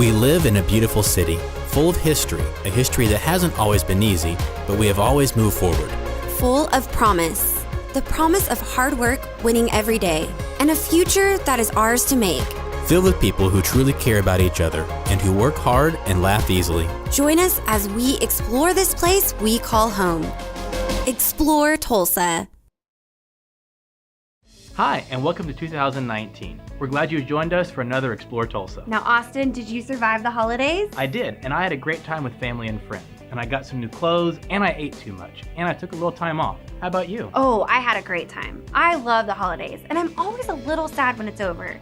We live in a beautiful city, full of history, a history that hasn't always been easy, but we have always moved forward. Full of promise, the promise of hard work winning every day, and a future that is ours to make. Filled with people who truly care about each other and who work hard and laugh easily. Join us as we explore this place we call home. Explore Tulsa. Hi, and welcome to 2019. We're glad you joined us for another Explore Tulsa. Now, Austin, did you survive the holidays? I did, and I had a great time with family and friends. And I got some new clothes, and I ate too much, and I took a little time off. How about you? Oh, I had a great time. I love the holidays, and I'm always a little sad when it's over.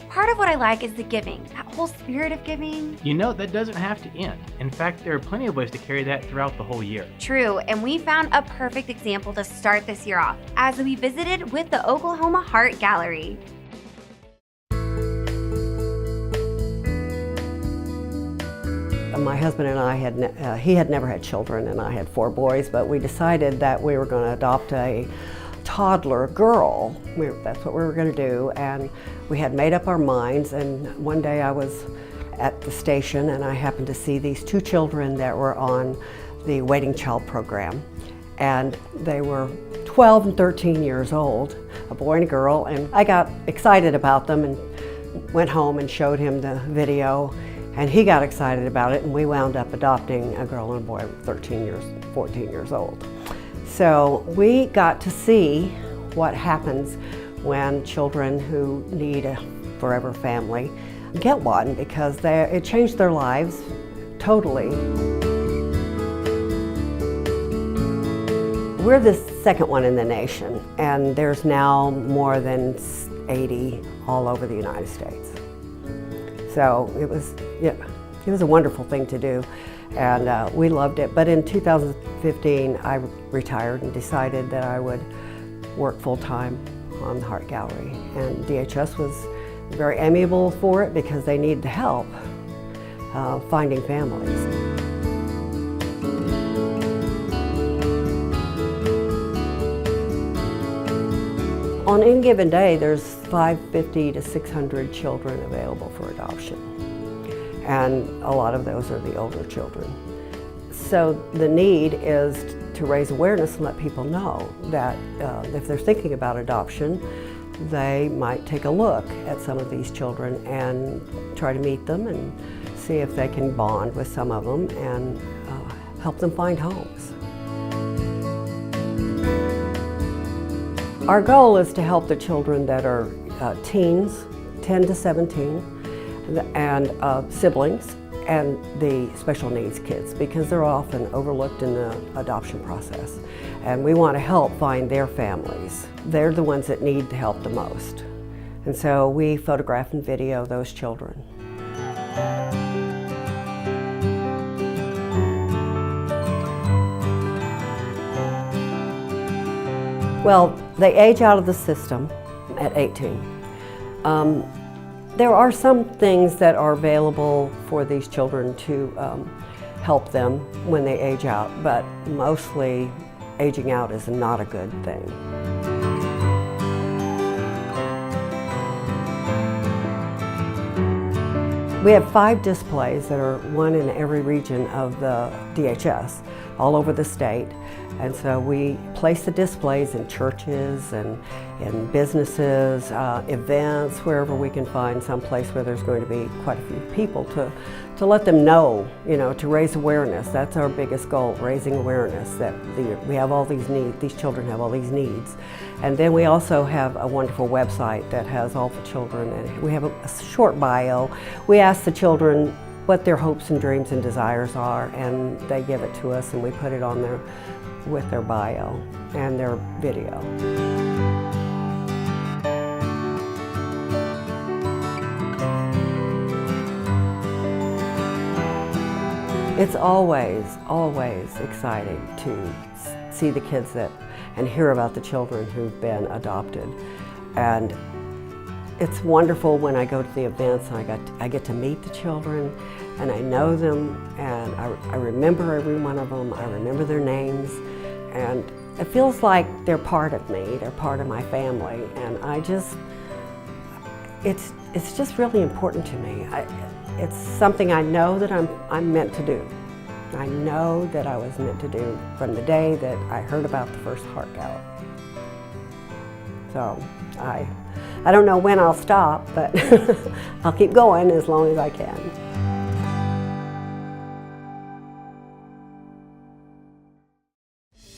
Part of what I like is the giving, that whole spirit of giving. You know, that doesn't have to end. In fact, there are plenty of ways to carry that throughout the whole year. True, and we found a perfect example to start this year off as we visited with the Oklahoma Heart Gallery. My husband and I he had never had children, and I had 4 boys, but we decided that we were going to adopt a toddler girl. That's what we were going to do, and we had made up our minds. And one day I was at the station and I happened to see these 2 children that were on the waiting child program, and they were 12 and 13 years old, a boy and a girl, and I got excited about them and went home and showed him the video, and he got excited about it, and we wound up adopting a girl and a boy 14 years old. So we got to see what happens when children who need a forever family get one, because it changed their lives totally. We're the second one in the nation, and there's now more than 80 all over the United States. So it was a wonderful thing to do, and we loved it. But in 2015, I retired and decided that I would work full-time on the Heart Gallery. And DHS was very amiable for it because they needed help finding families. On any given day, there's 550 to 600 children available for adoption. And a lot of those are the older children. So the need is to raise awareness and let people know that if they're thinking about adoption, they might take a look at some of these children and try to meet them and see if they can bond with some of them and help them find homes. Our goal is to help the children that are teens, 10 to 17, and siblings, and the special needs kids, because they're often overlooked in the adoption process. And we want to help find their families. They're the ones that need the help the most. And so we photograph and video those children. Well, they age out of the system at 18. There are some things that are available for these children to help them when they age out, but mostly aging out is not a good thing. We have 5 displays that are one in every region of the DHS, all over the state. And so we place the displays in churches and in businesses, events, wherever we can find some place where there's going to be quite a few people to let them know, to raise awareness. That's our biggest goal, raising awareness that we have all these needs, these children have all these needs. And then we also have a wonderful website that has all the children, and we have a short bio. We ask the children what their hopes and dreams and desires are, and they give it to us, and we put it on there with their bio and their video. It's always exciting to see the kids and hear about the children who've been adopted. And it's wonderful when I go to the events and I get to meet the children, and I know them, and I remember every one of them. I remember their names, and it feels like they're part of me. They're part of my family, and it's just really important to me. It's something I know that I'm meant to do. I know that I was meant to do from the day that I heard about the first Heart Gallery. So I don't know when I'll stop, but I'll keep going as long as I can.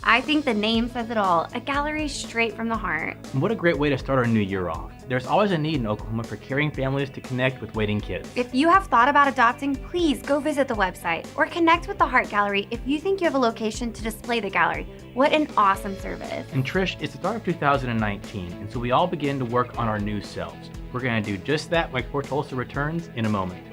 I think the name says it all, a gallery straight from the heart. And what a great way to start our new year off. There's always a need in Oklahoma for caring families to connect with waiting kids. If you have thought about adopting, please go visit the website or connect with the Heart Gallery if you think you have a location to display the gallery. What an awesome service. And Trish, it's the start of 2019, and so we all begin to work on our new selves. We're going to do just that right before Tulsa returns in a moment.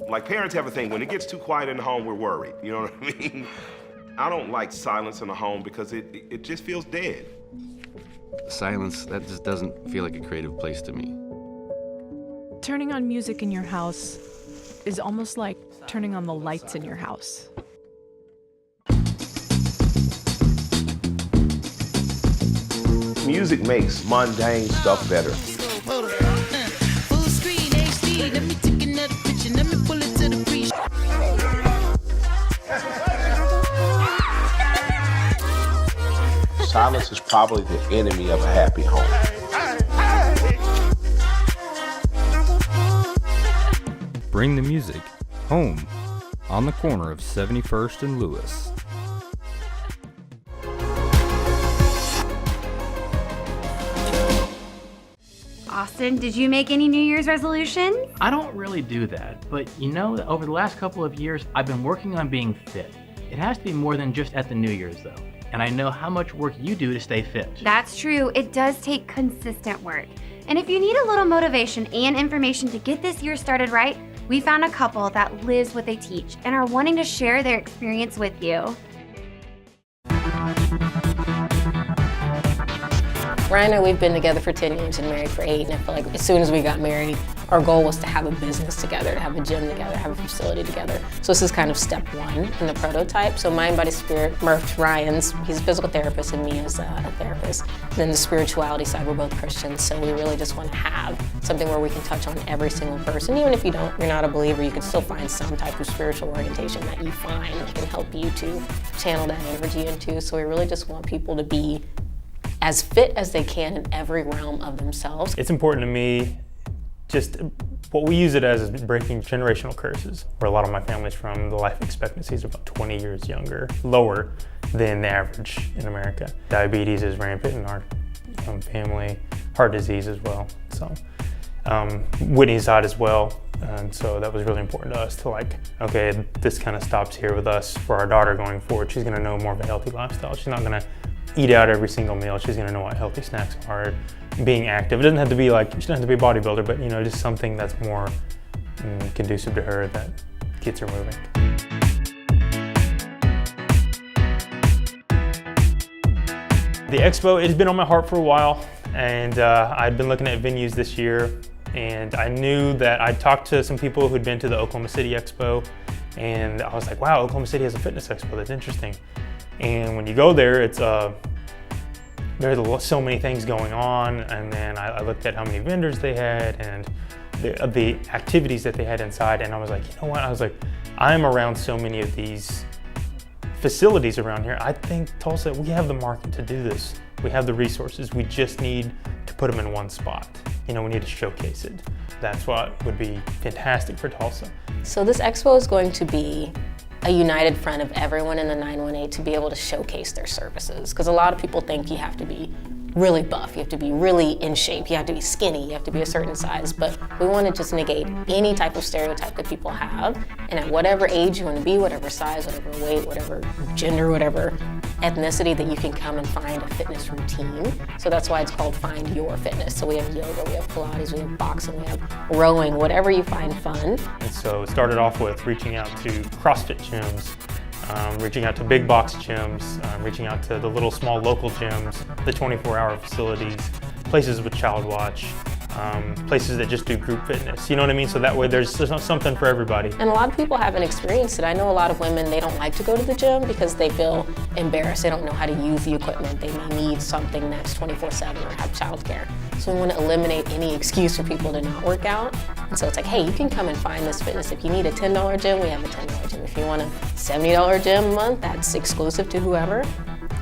Like parents have a thing, when it gets too quiet in the home, we're worried. You know what I mean? I don't like silence in the home because it just feels dead. Silence, that just doesn't feel like a creative place to me. Turning on music in your house is almost like turning on the lights in your house. Music makes mundane stuff better. Silence is probably the enemy of a happy home. Bring the music home on the corner of 71st and Lewis. Austin, did you make any New Year's resolutions? I don't really do that, but you know, over the last couple of years, I've been working on being fit. It has to be more than just at the New Year's though. And I know how much work you do to stay fit. That's true. It does take consistent work. And if you need a little motivation and information to get this year started right, we found a couple that lives what they teach and are wanting to share their experience with you. Ryan and I, we've been together for 10 years and married for 8, and I feel like as soon as we got married, our goal was to have a business together, to have a gym together, have a facility together. So this is kind of step 1 in the prototype. So Mind, Body, Spirit, Murph, Ryan's, he's a physical therapist and me as a therapist. And then the spirituality side, we're both Christians, so we really just want to have something where we can touch on every single person. Even if you're not a believer, you can still find some type of spiritual orientation that you find can help you to channel that energy into. So we really just want people to be as fit as they can in every realm of themselves. It's important to me, just what we use it as is breaking generational curses, where a lot of my family's from, the life expectancy is about 20 years lower than the average in America. Diabetes is rampant in our family, heart disease as well. So Whitney's side as well. And so that was really important to us to okay, this kind of stops here with us for our daughter going forward. She's gonna know more of a healthy lifestyle. She's not gonna eat out every single meal. She's gonna know what healthy snacks are. Being active. It doesn't have to be she doesn't have to be a bodybuilder, but just something that's more conducive to her that gets her moving. The expo, it's been on my heart for a while, and I'd been looking at venues this year, and I knew that I'd talked to some people who'd been to the Oklahoma City Expo, and I was like, wow, Oklahoma City has a fitness expo, that's interesting. And when you go there, it's there's so many things going on, and then I looked at how many vendors they had and the activities that they had inside, and I was like, you know what? I was like, I'm around so many of these facilities around here. I think Tulsa, we have the market to do this. We have the resources. We just need to put them in one spot. We need to showcase it. That's what would be fantastic for Tulsa. So this expo is going to be a united front of everyone in the 918 to be able to showcase their services. Because a lot of people think you have to be really buff, you have to be really in shape, you have to be skinny, you have to be a certain size, but we want to just negate any type of stereotype that people have, and at whatever age you want to be, whatever size, whatever weight, whatever gender, whatever ethnicity, that you can come and find a fitness routine. So that's why it's called Find Your Fitness. So we have yoga, we have Pilates, we have boxing, we have rowing, whatever you find fun. And so it started off with reaching out to CrossFit gyms, reaching out to big box gyms, reaching out to the little small local gyms, the 24-hour facilities, places with child watch, places that just do group fitness. You know what I mean? So that way there's something for everybody. And a lot of people haven't experienced it. I know a lot of women, they don't like to go to the gym because they feel embarrassed. They don't know how to use the equipment. They may need something that's 24/7 or have childcare. So we want to eliminate any excuse for people to not work out. And so it's like, hey, you can come and find this fitness. If you need a $10 gym, we have a $10 gym. If you want a $70 gym a month, that's exclusive to whoever.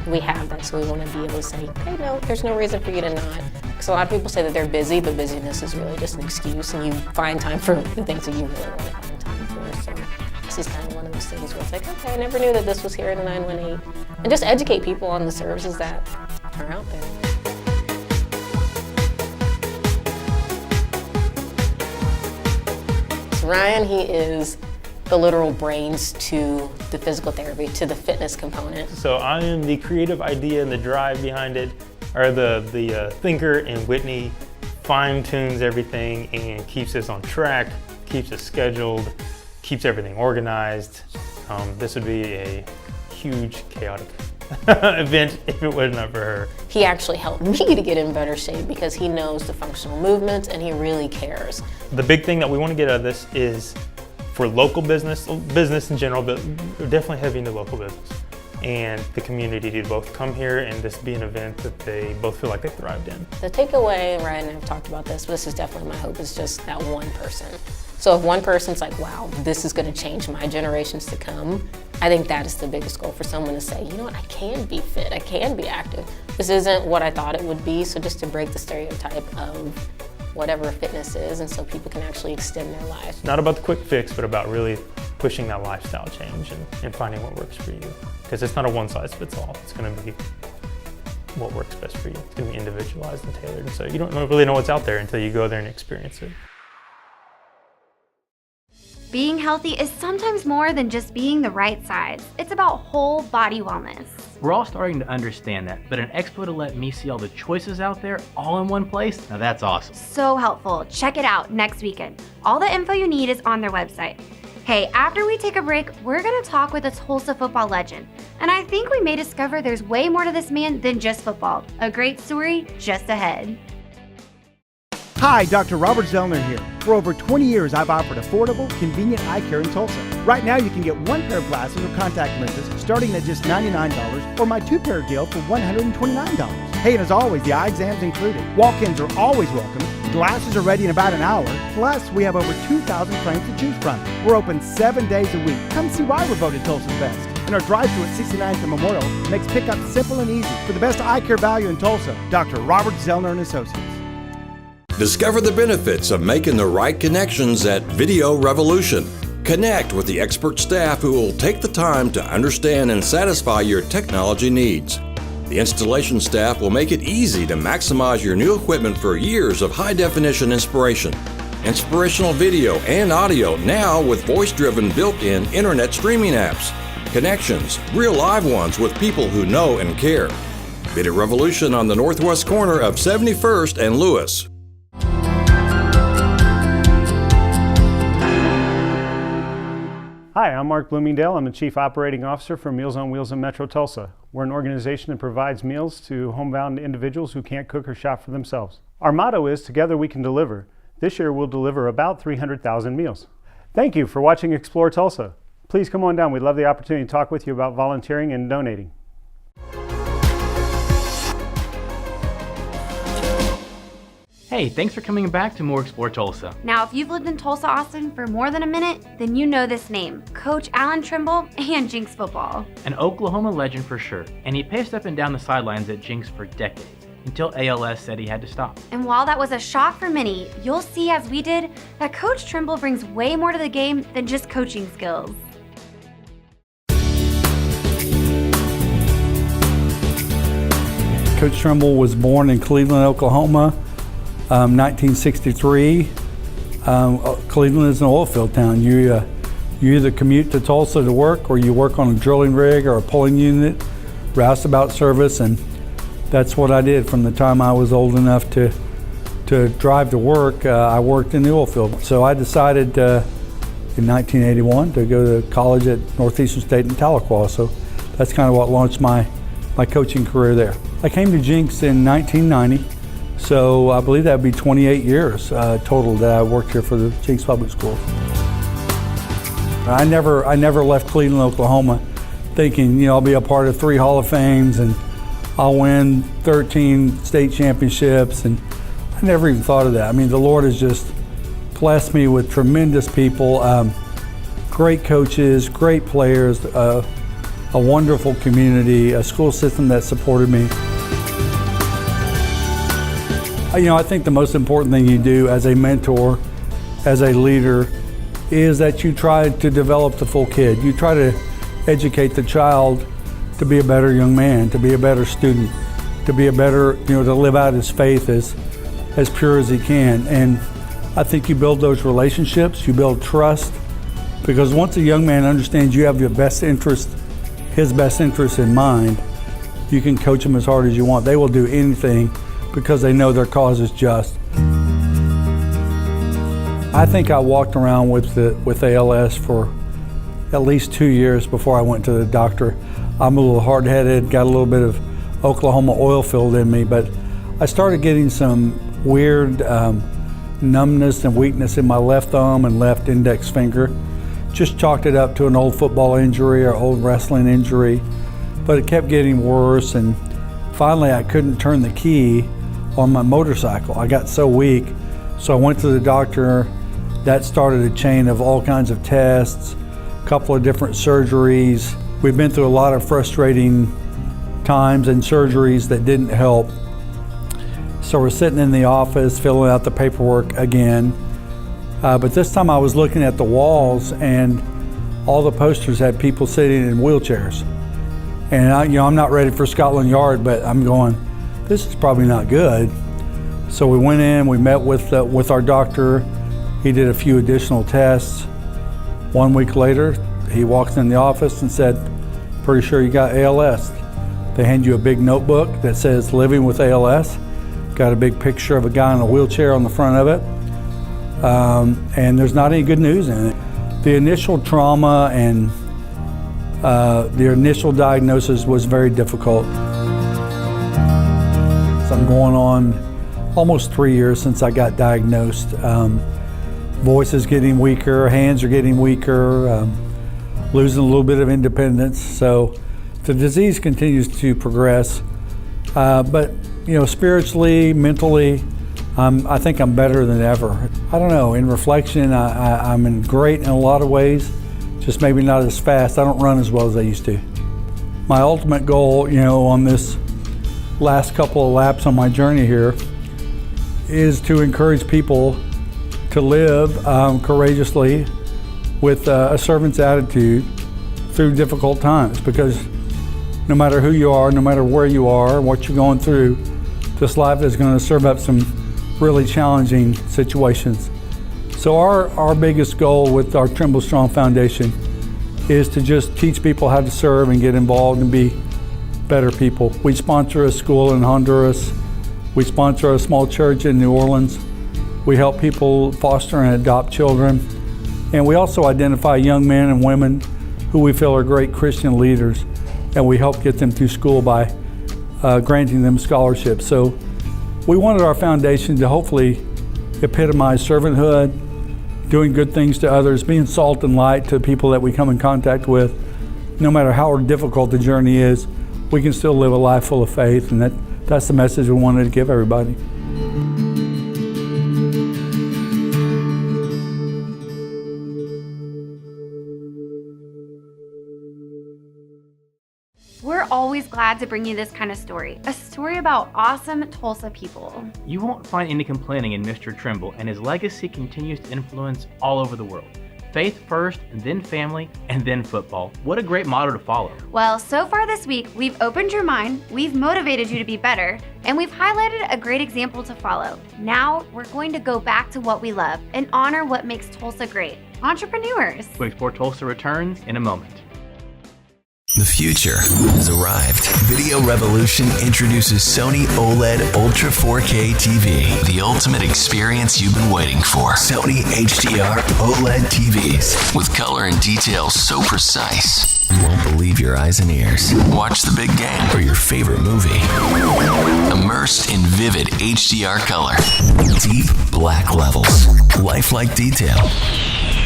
We have that, so we want to be able to say, hey, no, there's no reason for you to not. Because a lot of people say that they're busy, but busyness is really just an excuse, and you find time for the things that you really want to find time for. So this is kind of one of those things where it's like, okay, I never knew that this was here in the 918. And just educate people on the services that are out there. So Ryan, he is the literal brains to the physical therapy, to the fitness component. So I am the creative idea and the drive behind it, or the thinker, and Whitney fine-tunes everything and keeps us on track, keeps us scheduled, keeps everything organized. This would be a huge, chaotic event if it was not for her. He actually helped me to get in better shape because he knows the functional movements and he really cares. The big thing that we want to get out of this is for local business in general, but we're definitely heavy into local business, and the community to both come here and this be an event that they both feel like they thrived in. The takeaway, Ryan and I have talked about this, but this is definitely my hope, is just that one person. So if one person's like, wow, this is going to change my generations to come, I think that is the biggest goal for someone to say, you know what, I can be fit, I can be active. This isn't what I thought it would be, so just to break the stereotype of whatever fitness is, and so people can actually extend their lives. Not about the quick fix, but about really pushing that lifestyle change and finding what works for you. Because it's not a one size fits all. It's going to be what works best for you. It's going to be individualized and tailored. And so you don't really know what's out there until you go there and experience it. Being healthy is sometimes more than just being the right size. It's about whole body wellness. We're all starting to understand that, but an expo to let me see all the choices out there all in one place, now that's awesome. So helpful. Check it out next weekend. All the info you need is on their website. Hey, after we take a break, we're gonna talk with a Tulsa football legend. And I think we may discover there's way more to this man than just football. A great story just ahead. Hi, Dr. Robert Zellner here. For over 20 years, I've offered affordable, convenient eye care in Tulsa. Right now, you can get one pair of glasses or contact lenses starting at just $99, or my two-pair deal for $129. Hey, and as always, the eye exam's included. Walk-ins are always welcome. Glasses are ready in about an hour. Plus, we have over 2,000 frames to choose from. We're open 7 days a week. Come see why we're voted Tulsa's best. And our drive-thru at 69th and Memorial makes pickup simple and easy. For the best eye care value in Tulsa, Dr. Robert Zellner and Associates. Discover the benefits of making the right connections at Video Revolution. Connect with the expert staff who will take the time to understand and satisfy your technology needs. The installation staff will make it easy to maximize your new equipment for years of high-definition inspiration. Inspirational video and audio now with voice-driven built-in internet streaming apps. Connections, real live ones with people who know and care. Video Revolution on the northwest corner of 71st and Lewis. Hi, I'm Mark Bloomingdale. I'm the Chief Operating Officer for Meals on Wheels in Metro Tulsa. We're an organization that provides meals to homebound individuals who can't cook or shop for themselves. Our motto is, together we can deliver. This year we'll deliver about 300,000 meals. Thank you for watching Explore Tulsa. Please come on down. We'd love the opportunity to talk with you about volunteering and donating. Hey, thanks for coming back to more Explore Tulsa. Now, if you've lived in Tulsa, Austin for more than a minute, then you know this name, Coach Allan Trimble and Jinx football. An Oklahoma legend for sure, and he paced up and down the sidelines at Jinx for decades, until ALS said he had to stop. And while that was a shock for many, you'll see, as we did, that Coach Trimble brings way more to the game than just coaching skills. Coach Trimble was born in Cleveland, Oklahoma, 1963. Cleveland is an oil field town. You either commute to Tulsa to work, or you work on a drilling rig or a pulling unit, roustabout service, and that's what I did from the time I was old enough to drive to work. I worked in the oil field. So I decided in 1981 to go to college at Northeastern State in Tahlequah. So that's kind of what launched my coaching career there. I came to Jinx in 1990. So I believe that would be 28 years total that I worked here for the Jenks Public Schools. I never left Cleveland, Oklahoma thinking, I'll be a part of 3 Hall of Fames and I'll win 13 state championships, and I never even thought of that. I mean, the Lord has just blessed me with tremendous people, great coaches, great players, a wonderful community, a school system that supported me. I think the most important thing you do as a mentor, as a leader, is that you try to develop the full kid. You try to educate the child to be a better young man, to be a better student, to be a better, to live out his faith as pure as he can. And I think you build those relationships, you build trust, because once a young man understands you have your best interest, his best interest in mind, you can coach him as hard as you want. They will do anything because they know their cause is just. I think I walked around with ALS for at least 2 years before I went to the doctor. I'm a little hard-headed, got a little bit of Oklahoma oil filled in me, but I started getting some weird numbness and weakness in my left thumb and left index finger. Just chalked it up to an old football injury or old wrestling injury, but it kept getting worse, and finally I couldn't turn the key on my motorcycle. I got so weak, so I went to the doctor. That started a chain of all kinds of tests, a couple of different surgeries. We've been through a lot of frustrating times and surgeries that didn't help. So we're sitting in the office filling out the paperwork again. But this time I was looking at the walls, and all the posters had people sitting in wheelchairs. And I'm not ready for Scotland Yard, but I'm going, this is probably not good. So we went in, we met with our doctor. He did a few additional tests. 1 week later, he walks in the office and said, pretty sure you got ALS. They hand you a big notebook that says living with ALS. Got a big picture of a guy in a wheelchair on the front of it. And there's not any good news in it. The initial trauma and the initial diagnosis was very difficult. So I'm going on almost 3 years since I got diagnosed. Voice is getting weaker, hands are getting weaker, losing a little bit of independence. So the disease continues to progress. But spiritually, mentally, I think I'm better than ever. I don't know, in reflection, I'm great in a lot of ways, just maybe not as fast. I don't run as well as I used to. My ultimate goal, on this last couple of laps on my journey here is to encourage people to live courageously with a servant's attitude through difficult times, because no matter who you are, no matter where you are, what you're going through, this life is going to serve up some really challenging situations. So our biggest goal with our Trimble Strong Foundation is to just teach people how to serve and get involved and be better people. We sponsor a school in Honduras. We sponsor a small church in New Orleans. We help people foster and adopt children. And we also identify young men and women who we feel are great Christian leaders, and we help get them through school by granting them scholarships. So we wanted our foundation to hopefully epitomize servanthood, doing good things to others, being salt and light to people that we come in contact with. No matter how difficult the journey is, we can still live a life full of faith, and that's the message we wanted to give everybody. We're always glad to bring you this kind of story, a story about awesome Tulsa people. You won't find any complaining in Mr. Trimble, and his legacy continues to influence all over the world. Faith first, then family, and then football. What a great motto to follow. Well, so far this week, we've opened your mind, we've motivated you to be better, and we've highlighted a great example to follow. Now, we're going to go back to what we love and honor what makes Tulsa great: entrepreneurs. Quick Sport Tulsa returns in a moment. The future has arrived. Video Revolution introduces Sony OLED Ultra 4K TV, the ultimate experience you've been waiting for. Sony HDR OLED TVs with color and detail so precise you won't believe your eyes and ears. Watch the big game or your favorite movie immersed in vivid vivid HDR color, deep black levels, lifelike detail,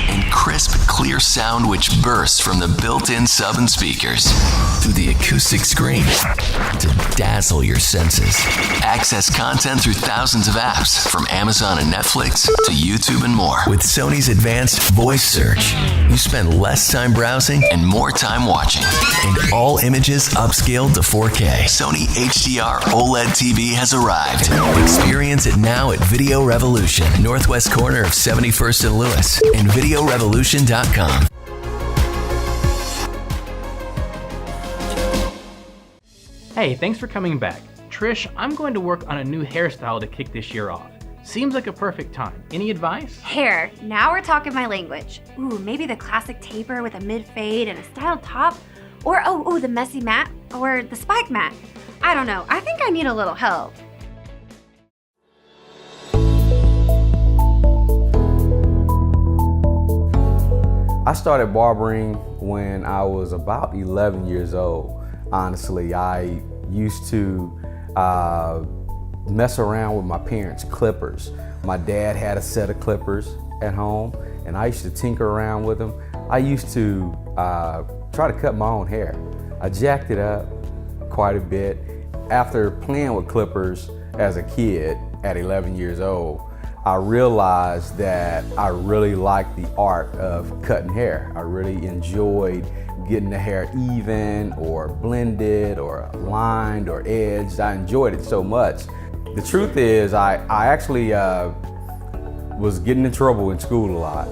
and crisp, clear sound which bursts from the built-in sub and speakers through the acoustic screen to dazzle your senses. Access content through thousands of apps from Amazon and Netflix to YouTube and more. With Sony's advanced voice search, you spend less time browsing and more time watching. And all images upscaled to 4K. Sony HDR OLED TV has arrived. Experience it now at Video Revolution, northwest corner of 71st and Lewis, and VideoRevolution.com. Hey, thanks for coming back. Trish, I'm going to work on a new hairstyle to kick this year off. Seems like a perfect time. Any advice? Hair. Now we're talking my language. Ooh, maybe the classic taper with a mid-fade and a styled top. Or, the messy mat. Or the spike mat. I don't know. I think I need a little help. I started barbering when I was about 11 years old. Honestly, I used to mess around with my parents' clippers. My dad had a set of clippers at home, and I used to tinker around with them. I used to try to cut my own hair. I jacked it up quite a bit. After playing with clippers as a kid at 11 years old, I realized that I really liked the art of cutting hair. I really enjoyed getting the hair even or blended or lined or edged. I enjoyed it so much. The truth is I actually was getting in trouble in school a lot.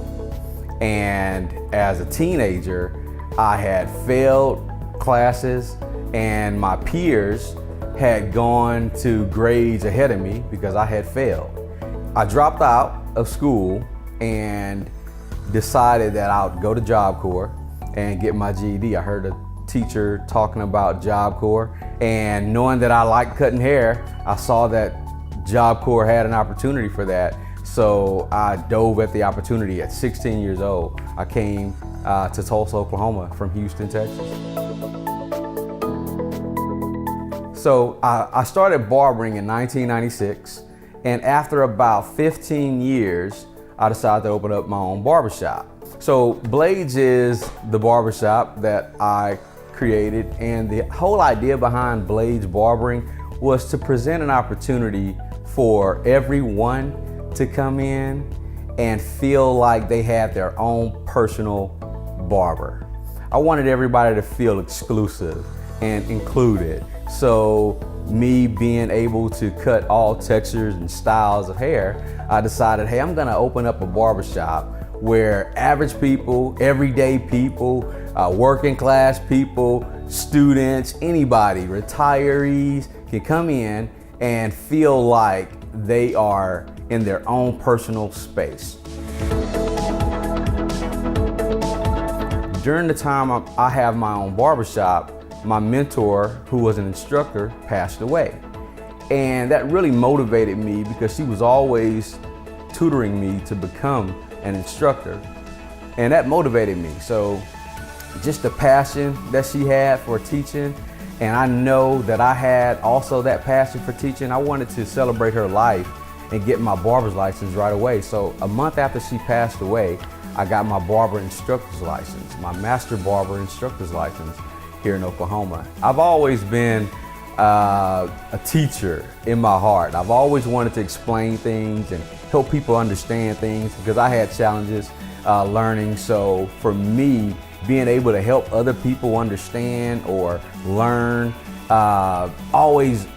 And as a teenager, I had failed classes and my peers had gone to grades ahead of me because I had failed. I dropped out of school and decided that I would go to Job Corps and get my GED. I heard a teacher talking about Job Corps, and knowing that I liked cutting hair, I saw that Job Corps had an opportunity for that. So I dove at the opportunity. At 16 years old, I came to Tulsa, Oklahoma from Houston, Texas. So I started barbering in 1996, and after about 15 years, I decided to open up my own barbershop. So Blades is the barbershop that I created, and the whole idea behind Blades Barbering was to present an opportunity for everyone to come in and feel like they had their own personal barber. I wanted everybody to feel exclusive and included. So me being able to cut all textures and styles of hair, I decided, hey, I'm gonna open up a barbershop where average people, everyday people, working class people, students, anybody, retirees can come in and feel like they are in their own personal space. During the time I have my own barbershop, my mentor, who was an instructor, passed away. And that really motivated me because she was always tutoring me to become an instructor. And that motivated me. So just the passion that she had for teaching, and I know that I had also that passion for teaching, I wanted to celebrate her life and get my barber's license right away. So a month after she passed away, I got my barber instructor's license, my master barber instructor's license here in Oklahoma. I've always been a teacher in my heart. I've always wanted to explain things and help people understand things because I had challenges learning. So for me, being able to help other people understand or learn always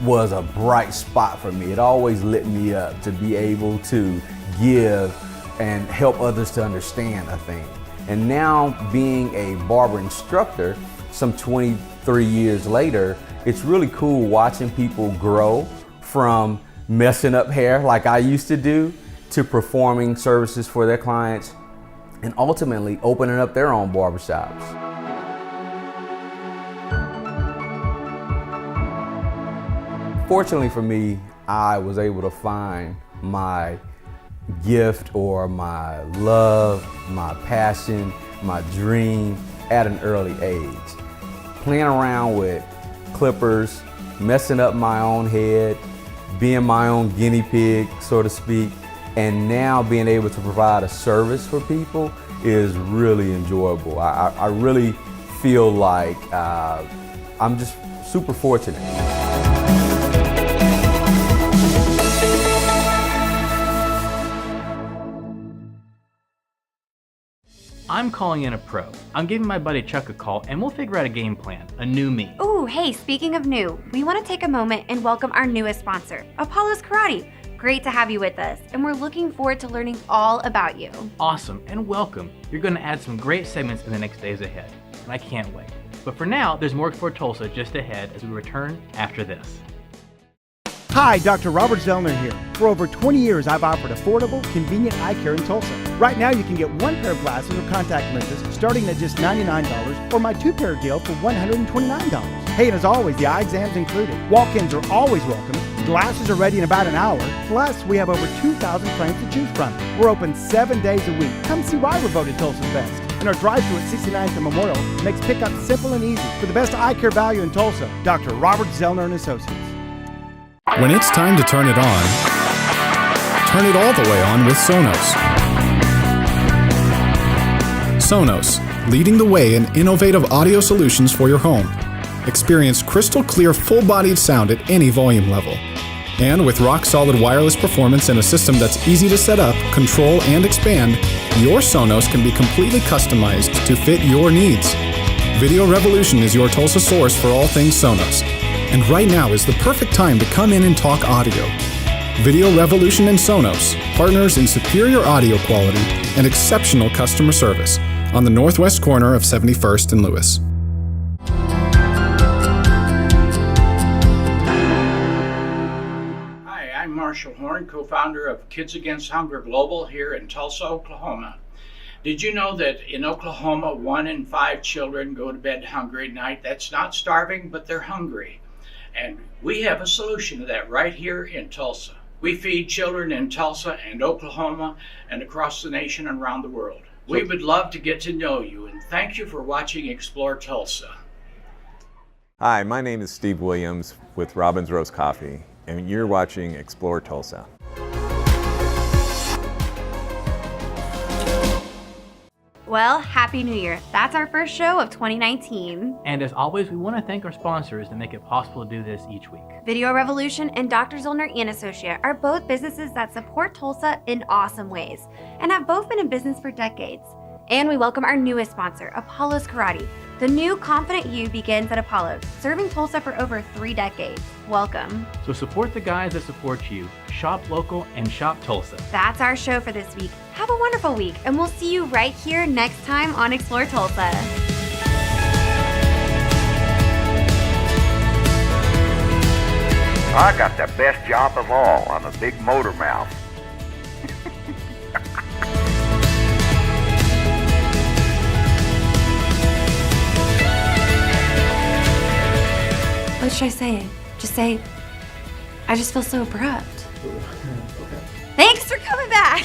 was a bright spot for me. It always lit me up to be able to give and help others to understand a thing. And now being a barber instructor, some 23 years later, it's really cool watching people grow from messing up hair like I used to do to performing services for their clients and ultimately opening up their own barbershops. Fortunately for me, I was able to find my gift or my love, my passion, my dream at an early age. Playing around with clippers, messing up my own head, being my own guinea pig, so to speak, and now being able to provide a service for people is really enjoyable. I really feel like I'm just super fortunate. I'm calling in a pro. I'm giving my buddy Chuck a call and we'll figure out a game plan, a new me. Ooh, hey, speaking of new, we want to take a moment and welcome our newest sponsor, Apollo's Karate. Great to have you with us, and we're looking forward to learning all about you. Awesome, and welcome. You're going to add some great segments in the next days ahead, and I can't wait. But for now, there's more Explore Tulsa just ahead as we return after this. Hi, Dr. Robert Zellner here. For over 20 years, I've offered affordable, convenient eye care in Tulsa. Right now, you can get one pair of glasses or contact lenses starting at just $99, or my two-pair deal for $129. Hey, and as always, the eye exam's included. Walk-ins are always welcome. Glasses are ready in about an hour. Plus, we have over 2,000 frames to choose from. We're open 7 days a week. Come see why we're voted Tulsa's best. And our drive-thru at 69th and Memorial makes pickup simple and easy. For the best eye care value in Tulsa, Dr. Robert Zellner and Associates. When it's time to turn it on, turn it all the way on with Sonos. Sonos, leading the way in innovative audio solutions for your home. Experience crystal clear, full-bodied sound at any volume level. And with rock-solid wireless performance and a system that's easy to set up, control, and expand, your Sonos can be completely customized to fit your needs. Video Revolution is your Tulsa source for all things Sonos. And right now is the perfect time to come in and talk audio. Video Revolution and Sonos, partners in superior audio quality and exceptional customer service on the northwest corner of 71st and Lewis. Hi, I'm Marshall Horn, co-founder of Kids Against Hunger Global here in Tulsa, Oklahoma. Did you know that in Oklahoma, 1 in 5 children go to bed hungry at night? That's not starving, but they're hungry. And we have a solution to that right here in Tulsa. We feed children in Tulsa and Oklahoma and across the nation and around the world. We would love to get to know you, and thank you for watching Explore Tulsa. Hi, my name is Steve Williams with Robbins Roast Coffee, and you're watching Explore Tulsa. Well, Happy New Year. That's our first show of 2019. And as always, we want to thank our sponsors that make it possible to do this each week. Video Revolution and Dr. Zellner & Associate are both businesses that support Tulsa in awesome ways and have both been in business for decades. And we welcome our newest sponsor, Apollo's Karate. The new Confident You begins at Apollo's, serving Tulsa for over 3 decades. Welcome. So support the guys that support you. Shop local and shop Tulsa. That's our show for this week. Have a wonderful week, and we'll see you right here next time on Explore Tulsa. I got the best job of all. I'm a big motor mouth. What should I say? Just say, I just feel so abrupt. Okay. Thanks for coming back.